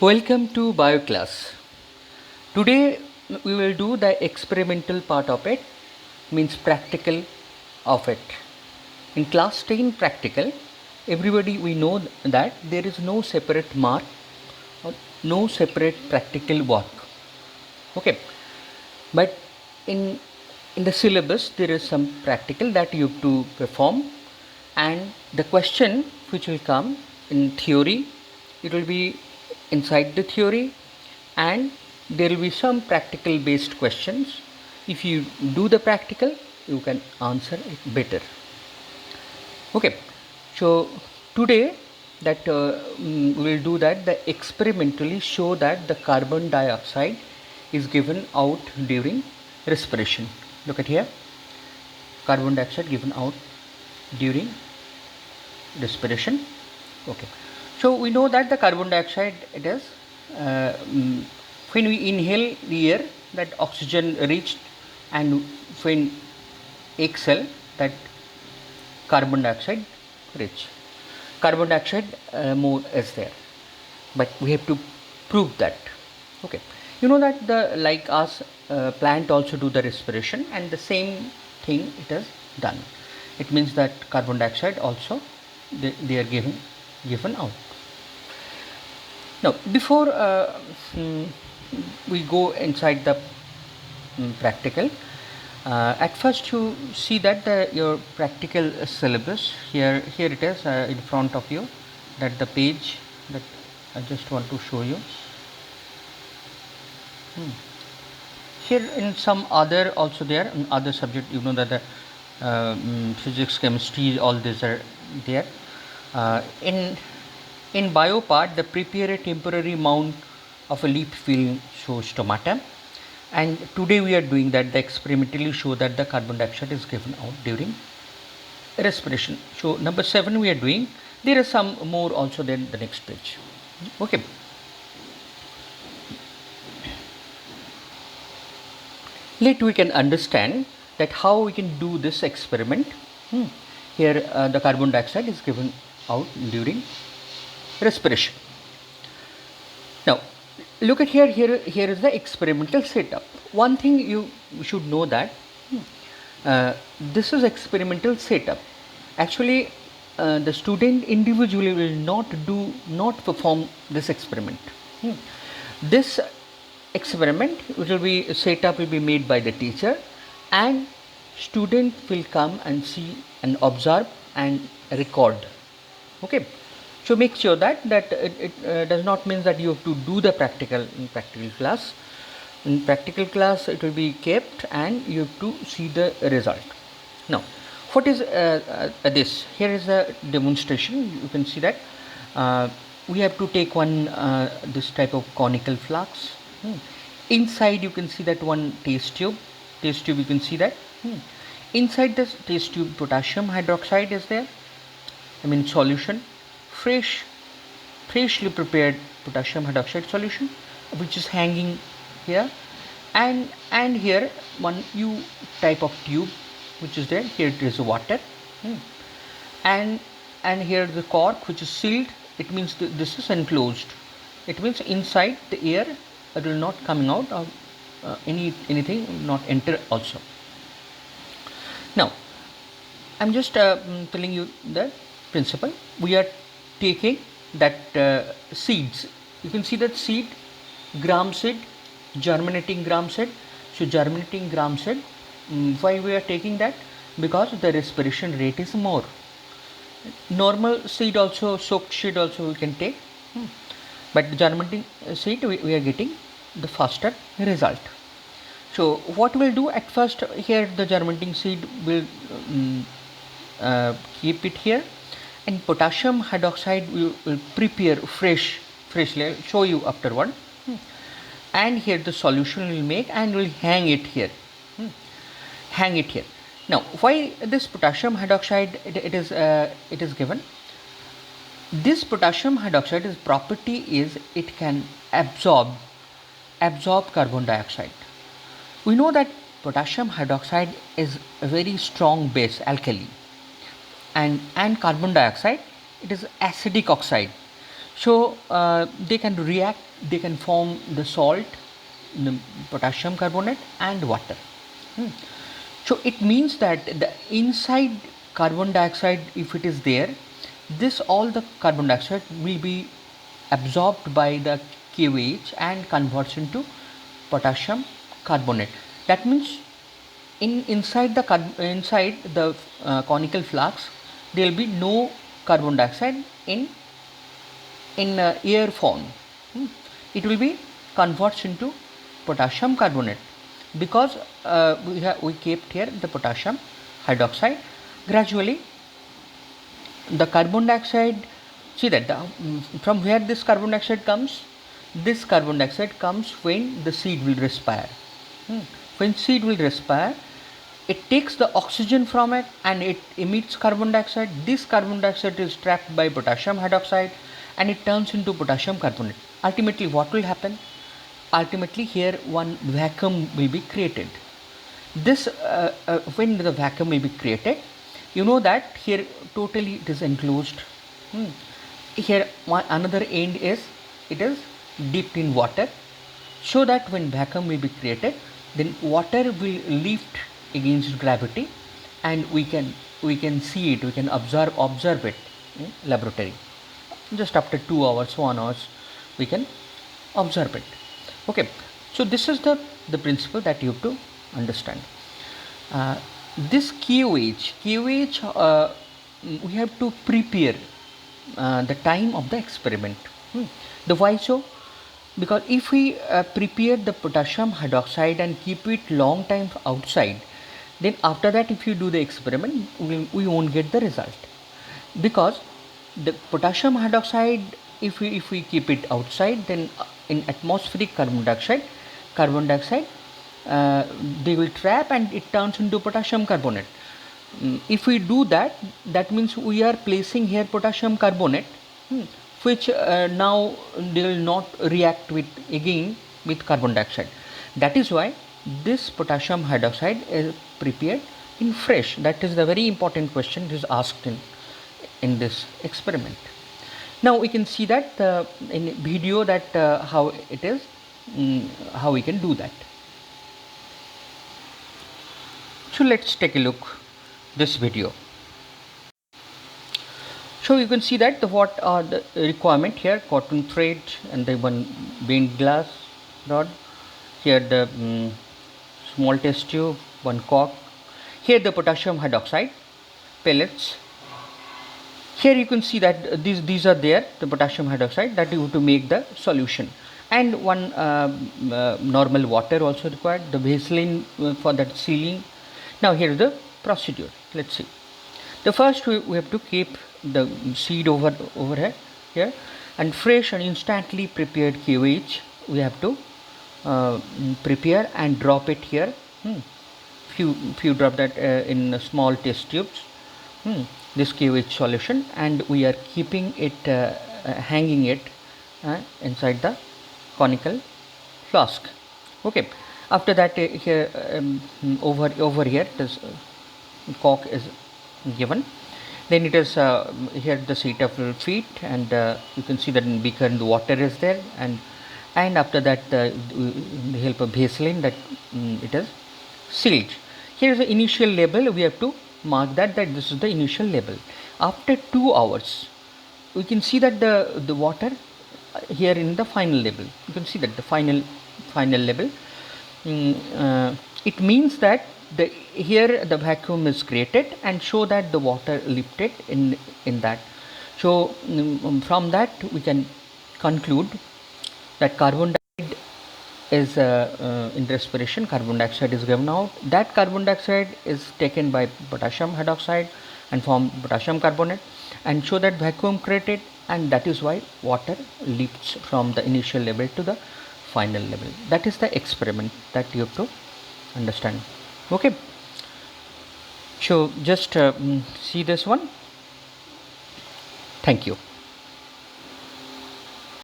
Welcome to Bio class. Today we will do the experimental part of it, means practical of it. In class 10 practical, everybody we know that there is no separate mark or no separate practical work. Okay, but in the syllabus there is some practical that you have to perform, and the question which will come in theory, it will be inside the theory, and there will be some practical based questions. If you do the practical, you can answer it better. Okay, so today that we will do that the experimentally show that the carbon dioxide is given out during respiration. Look at here, carbon dioxide given out during respiration. Okay, so we know that the carbon dioxide, it is when we inhale the air, that oxygen reached, and when exhale, that carbon dioxide reach. Carbon dioxide more is there, but we have to prove that. Okay, you know that the like us plant also do the respiration, and the same thing it is done. It means that carbon dioxide also they are given out. Now before we go inside the practical, at first you see that your practical syllabus here it is in front of you, that the page that I just want to show you. Here in some other also there in other subject, you know that the physics, chemistry, all these are there. In bio part, the prepare a temporary mount of a leaf film shows stomata, and today we are doing that the experimentally show that the carbon dioxide is given out during respiration. So number 7 we are doing. There are some more also there in the next page. Okay. Let we can understand that how we can do this experiment. Here the carbon dioxide is given out during respiration. Now look at here is the experimental setup. One thing you should know that this is experimental setup. Actually the student individually will not perform this experiment. This experiment will be set up, will be made by the teacher, and student will come and see and observe and record. Okay, so make sure that it does not mean that you have to do the practical in practical class. In practical class it will be kept and you have to see the result. Now what is this? Here is a demonstration. You can see that we have to take one this type of conical flask. Inside you can see that one test tube you can see that inside this test tube potassium hydroxide is there, I mean solution, freshly prepared potassium hydroxide solution, which is hanging here, and here one U type of tube which is there. Here it is water, and here the cork which is sealed. It means this is enclosed. It means inside the air it will not coming out, or anything will not enter also. Now I'm just telling you the principle. We are taking that seeds. You can see that seed, gram seed, germinating gram seed. So germinating gram seed, why we are taking that? Because the respiration rate is more. Normal seed also, soaked seed also we can take, but germinating seed we are getting the faster result. So what we'll do at first, here the germinating seed will keep it here, and potassium hydroxide we will prepare freshly. I'll show you afterward. And here the solution will make and will hang it here. Now why this potassium hydroxide it is given? This potassium hydroxide, its property is it can absorb carbon dioxide. We know that potassium hydroxide is a very strong base, alkali, and carbon dioxide, it is acidic oxide. So they can react, they can form the salt, the potassium carbonate and water. So it means that the inside carbon dioxide, if it is there, this all the carbon dioxide will be absorbed by the KOH and converts into potassium carbonate. That means inside the conical flask there will be no carbon dioxide in air form. It will be converts into potassium carbonate because we kept here the potassium hydroxide. Gradually the carbon dioxide, see that from where this carbon dioxide comes, this carbon dioxide comes when the seed will respire. When seed will respire, it takes the oxygen from it and it emits carbon dioxide. This carbon dioxide is trapped by potassium hydroxide and it turns into potassium carbonate. Ultimately what will happen? Ultimately here one vacuum will be created. This when the vacuum will be created, you know that here totally it is enclosed. Here another end is, it is dipped in water, so that when vacuum will be created, then water will lift against gravity and we can see it, we can observe it in laboratory. Just after 2 hours, 1 hours, we can observe it. Okay, so this is the principle that you have to understand. This KOH, we have to prepare the time of the experiment. The why so? Because if we prepare the potassium hydroxide and keep it long time outside, then after that if you do the experiment, we won't get the result. Because the potassium hydroxide, if we keep it outside, then in atmospheric carbon dioxide they will trap and it turns into potassium carbonate. If we do that, that means we are placing here potassium carbonate, which now they will not react with again with carbon dioxide. That is why this potassium hydroxide is prepared in fresh. That is the very important question is asked in this experiment. Now we can see that in video that how it is, how we can do that. So let's take a look this video. So you can see that what are the requirement here: cotton thread and the one bent glass rod. Here the small test tube, one cork. Here the potassium hydroxide pellets. Here you can see that these are there, the potassium hydroxide that you have to make the solution, and one normal water also required, the Vaseline for that sealing. Now here is the procedure. Let's see. The first we have to keep the seed over here, and fresh and instantly prepared KOH we have to prepare and drop it here. Few drop that in small test tubes. This KOH solution, and we are keeping it hanging it inside the conical flask. Okay. After that here over here this cork is given. Then it is here the Cetaphil feet, and you can see that in beaker and the water is there, and after that with the help of Vaseline that it is sealed. Here is the initial label. We have to mark that this is the initial label. After 2 hours we can see that the water here in the final label, you can see that the final label. It means that here the vacuum is created and show that the water lifted in that. So from that we can conclude that carbon dioxide is in respiration, carbon dioxide is given out. That carbon dioxide is taken by potassium hydroxide and form potassium carbonate, and show that vacuum created, and that is why water lifts from the initial level to the final level. That is the experiment that you have to understand. Okay, so just see this one. Thank you.